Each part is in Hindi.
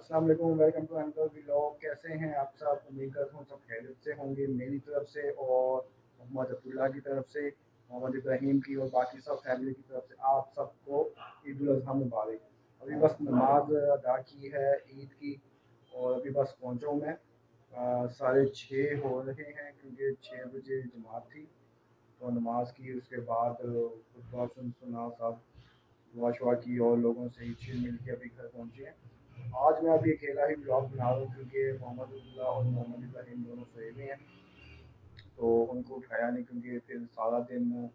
अस्सलाम वालेकुम, वेलकम टू अनदर व्लॉग। कैसे हैं आप सब? उम्मीद करता हूँ सब खैरियत से होंगे। मेरी तरफ से और मोहम्मद अब्दुल्ला की तरफ से, मोहम्मद इब्राहिम की और बाकी सब फैमिली की तरफ से आप सबको ईद उल अज़हा मुबारक। अभी बस नमाज अदा की है ईद की और अभी बस पहुँचा हूँ मैं। 6:30 हो रहे हैं क्योंकि 6 बजे जमात थी, तो नमाज की उसके बाद खुतबा सुना सब, दुआ शुआ की और लोगों से चिल मिल के अभी घर पहुँचे हैं। आज मैं अभी अकेला ही ब्लॉग बना रहा हूँ क्योंकि मोहम्मद अब्दुल्ला और मोहम्मद इब्राहिम दोनों सोए हुए हैं, तो उनको उठाया नहीं क्योंकि फिर सारा दिन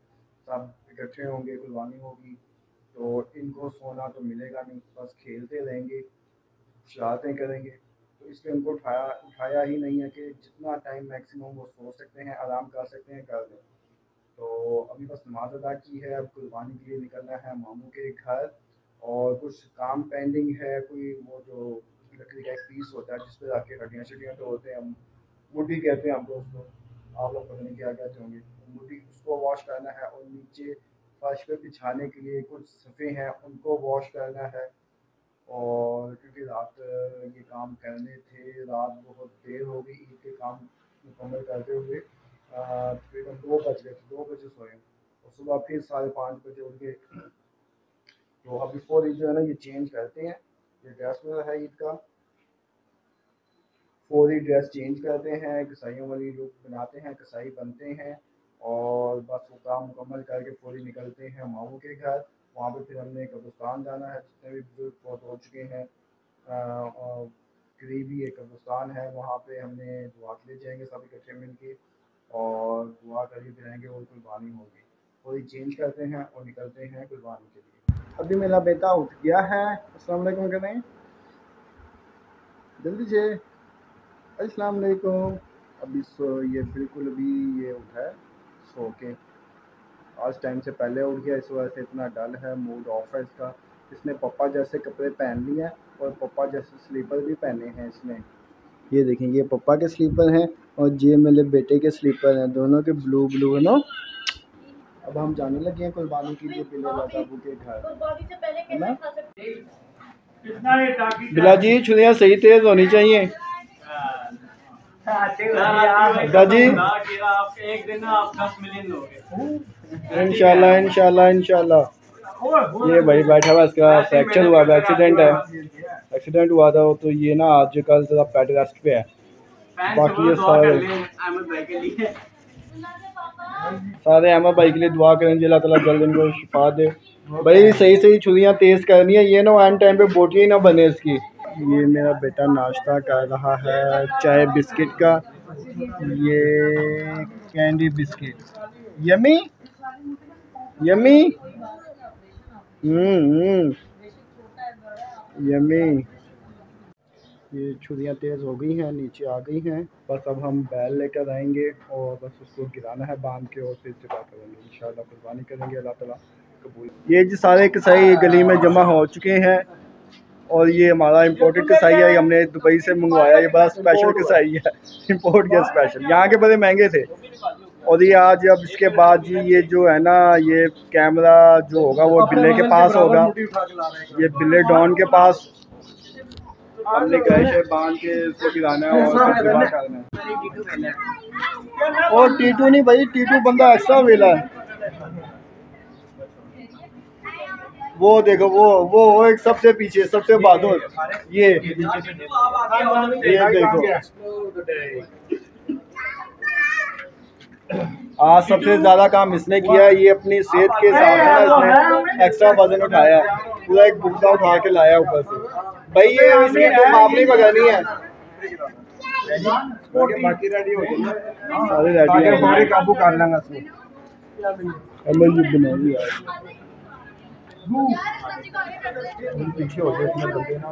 सब इकट्ठे होंगे, कुर्बानी होगी, तो इनको सोना तो मिलेगा नहीं, बस खेलते रहेंगे, शरारतें करेंगे, तो इसलिए उनको उठाया ही नहीं है कि जितना टाइम मैक्सिमम वो सो सकते हैं, आराम कर सकते हैं, कर दें। तो अभी बस नमाज अदा की है, अब कुर्बानी के लिए निकलना है मामू के घर। और कुछ काम पेंडिंग है, कोई वो जो लकड़ी का एक पीस होता है जिस पे आके हड्डियाँ शड्डियाँ तो होते हैं, हम मुड्डी कहते हैं हम लोग उसको, आप लोग पता नहीं क्या कहते होंगे, मुड्डी, उसको वॉश करना है। और नीचे फर्श पे बिछाने के लिए कुछ सफ़े हैं, उनको वॉश करना है। और क्योंकि रात ये काम करने थे, रात बहुत देर हो गई ईद के काम मुकम्मल करते हुए, तकरीबन 2 बज गए थे, 2 बजे सोए और सुबह फिर 5:30 बजे उठ गए। तो अब इसको जो है ना ये चेंज करते हैं, ये ड्रेस में है ईद का, फौरी ड्रेस चेंज करते हैं, कसाईयों वाली लुक बनाते हैं, कसाई बनते हैं और बस वो काम मुकम्मल करके फौरी निकलते हैं मामू के घर। वहाँ पे फिर हमने कब्रिस्तान जाना है, जितने भी बुजुर्ग बहुत हो चुके हैं, और करीबी एक कब्रिस्तान है, वहाँ पे हमने दुआ के लिए जाएंगे सब इकट्ठे मिल के और दुआ करके फिर आएंगे और कुर्बानी होगी। फौरी चेंज करते हैं और निकलते हैं कुर्बानी के लिए। अभी मेरा बेटा उठ गया है, अस्सलाम वालेकुम करें जल्दी से, अस्सलाम वालेकुम। अभी ये बिल्कुल अभी ये उठा है सो के, आज टाइम से पहले उठ गया, इस वजह से इतना डल है, मूड ऑफ है इसका। इसने पापा जैसे कपड़े पहन लिए हैं और पापा जैसे स्लीपर भी पहने हैं इसने। ये देखें, ये पापा के स्लीपर हैं और ये मेरे बेटे के स्लीपर हैं, दोनों के ब्लू ब्लू है ना। अब हम जाने लगे हैं कुर्बानी के लिए बिला बाबू के घर, है ना। बिला जी छुरियाँ सही तेज होनी चाहिए दादी, एक दिन आप 10 मिलियन लोगे इंशाल्लाह इंशाल्लाह इंशाल्लाह। ये भाई बैठा हुआ, इसका फ्रैक्चर हुआ था, एक्सीडेंट हुआ था, तो ये ना आजकल जरा बेड रेस्ट पे है। बाकी ये सारे अहमद भाई के लिए दुआ करें, अल्लाह ताला जल्द इनको शिफा दे। भाई सही सही छुरियाँ तेज करनी है, ये ना एंड टाइम पे बोटी ही ना बने इसकी। ये मेरा बेटा नाश्ता कर रहा है चाय बिस्किट का, ये candy biscuit, yummy yummy yummy. ये छुरियाँ तेज़ हो गई हैं, नीचे आ गई हैं, बस अब हम बैल लेकर आएंगे और बस उसको गिराना है बांध के और फिर ज़िबा करेंगे, इंशाल्लाह कुर्बानी करेंगे, अल्लाह ताला कबूल। ये जी सारे कसाई गली में जमा हो चुके हैं और ये हमारा इम्पोर्टेड कसाई है, हमने दुबई से मंगवाया, ये बड़ा स्पेशल कसाई है, इम्पोर्ट किया स्पेशल, यहाँ के बड़े महंगे थे। और ये आज अब इसके बाद जी ये जो है ना, ये कैमरा जो होगा वो बिल्ले के पास होगा, ये बिल्ले डॉन के पास, हमने गैस बांध के इसको गिराना है और करना है। और टीटू नहीं भाई, टीटू बंदा एक्स्ट्रा वेला है, वो देखो वो एक सबसे पीछे सबसे बहादुर, ये देखो आज सबसे ज्यादा काम इसने किया है, ये अपनी सेहत के हिसाब से इसने एक्स्ट्रा वजन उठाया है, पूरा एक बुक्का उठा के लाया ऊपर से। भाई ये इसकी जो मामले वगैरह नहीं है, बाकी रेडी हो गए, सारे रेडी हैं, हमारे काबू कर लेंगे पीछे हो गए ना।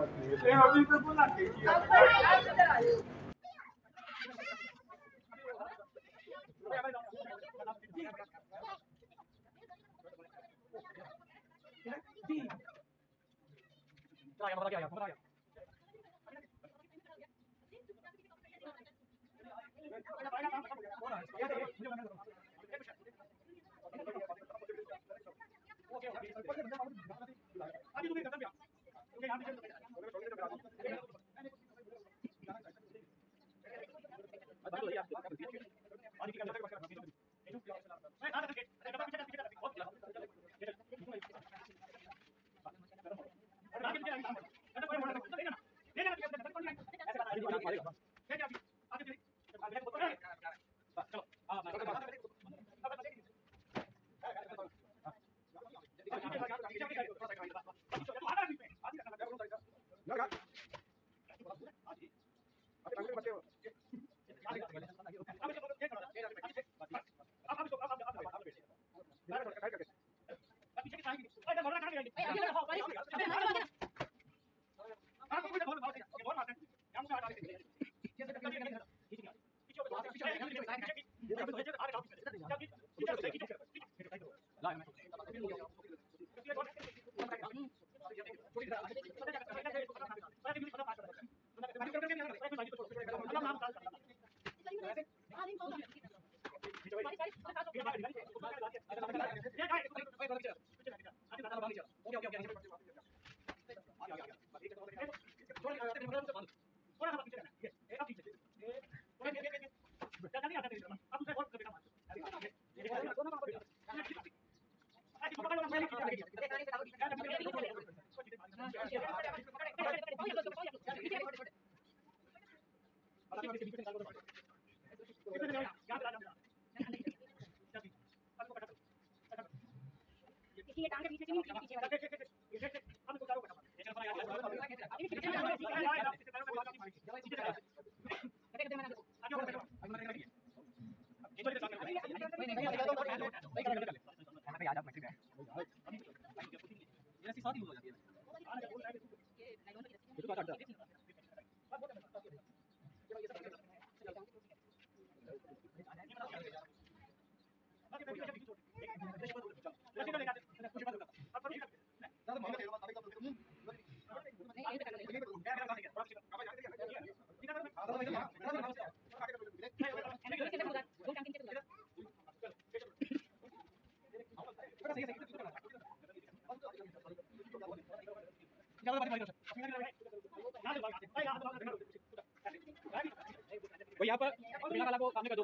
यहाँ पर सेमिनार वाला को सामने कर दो।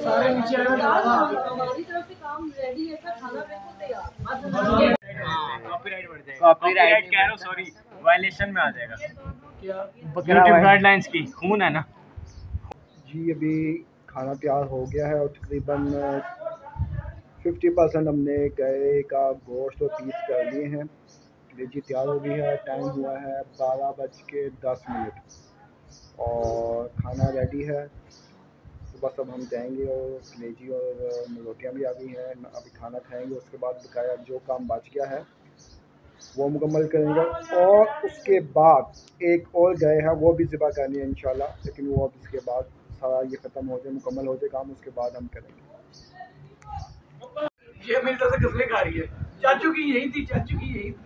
सारे नीचे आए हमारी तरफ से काम रेडी है, खाना बिल्कुल तैयार। कॉपीराइट कह रहा हूँ, सॉरी, वायलेशन में आ जाएगा। क्या यूट्यूब गाइडलाइंस की खून है ना जी। अभी खाना तैयार हो गया है और तकरीबन 50% हमने गए का गोश्त और पीस कर लिए हैं। कलेजी तैयार हो गई है। टाइम हुआ है 12:10 और खाना रेडी है। तो बस अब हम जाएंगे और कलेजी और रोटियां भी आ गई हैं। अभी खाना खाएंगे, उसके बाद बकाया जो काम बच गया है वो मुकम्मल करेंगे और उसके बाद एक और गए हैं वो भी ज़िबा करनी है इंशाल्लाह। लेकिन वो अब इसके बाद सारा ये ख़त्म हो जाए, मुकम्मल हो जाए काम, उसके बाद हम करेंगे। ये मेरी तरफ से किसने खा रही है? चाचू की यही थी, चाचू की यही थी।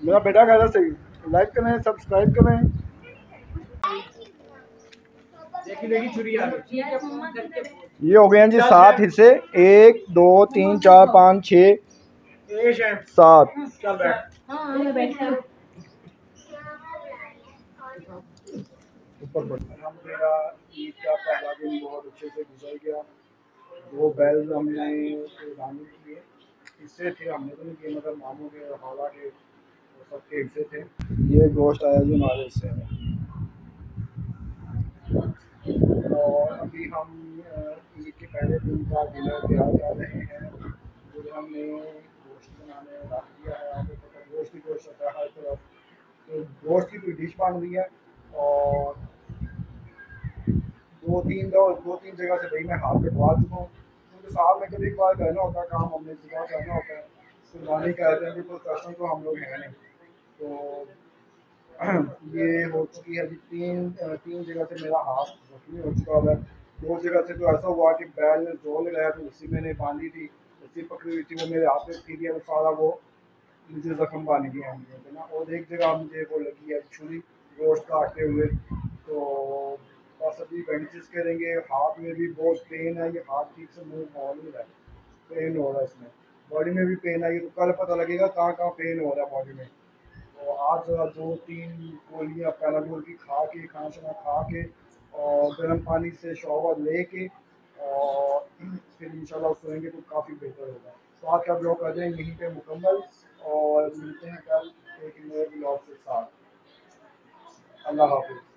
मेरा बेटा कह रहा सही, लाइक करें, सब्सक्राइब करें। देखी छुरी आ गई। ये हो गए हैं जी 7 हिस्से, 1 2 3 4 5 6 7। चल बैठ। ऊपर अल्हम्दुलिल्लाह ईद का पहला दिन बहुत अच्छे से गुजर गया। 2 बैल हमने कुर्बानी किए, हिस्से थे, हमने तो नहीं किए, मतलब मामू के और हवा के और सबके हिस्से थे। ये गोश्त आया जी हमारे हिस्से में। और अभी हम ईद के पहले दिन का डिनर तैयार कर रहे हैं। जो हमने गोश्त बनाने रख दिया है, आपको पता गोश्त ही गोश्त होता है हर तरफ। तो गोश्त की कोई डिश बन रही है और दो तीन जगह से भाई मैं हाथ कटवा चुका हूँ, क्योंकि साल में कभी बार करना होता है काम, हमने सिखा करना होता है। कुर्बानी कहते हैं कि प्रोफेशनल तो हम लोग हैं नहीं। तो ये हो चुकी है जी तीन जगह से मेरा हाथ जख्मी हो चुका है। 2 जगह से तो ऐसा हुआ कि बैल में जोर लगाया तो रस्सी मैंने बांधी थी, रस्सी पकड़ी हुई थी, वो मेरे हाथ में थी दिया तो सारा वो मुझे जख्म बांध दिया है ना। और एक जगह मुझे वो लगी है छुरी गोश्त काटते हुए। तो बस अभी बैंडेज करेंगे। हाथ में भी बहुत पेन है, ये हाथ ठीक से मूव हो नहीं रहा है, पेन हो रहा है इसमें। बॉडी में भी पेन है, ये तो कल पता लगेगा कहाँ कहाँ पेन हो रहा है बॉडी में। तो आज 2-3 गोलियाँ पैराडोल की खाना शाना खा के और गर्म पानी से शॉवर ले के और फिर इंशाल्लाह सोएंगे तो काफ़ी बेहतर होगा। तो आज का ब्लॉग कर दें यहीं पे मुकम्मल और मिलते हैं कल एक नए ब्लॉग के साथ। अल्लाह हाफिज़।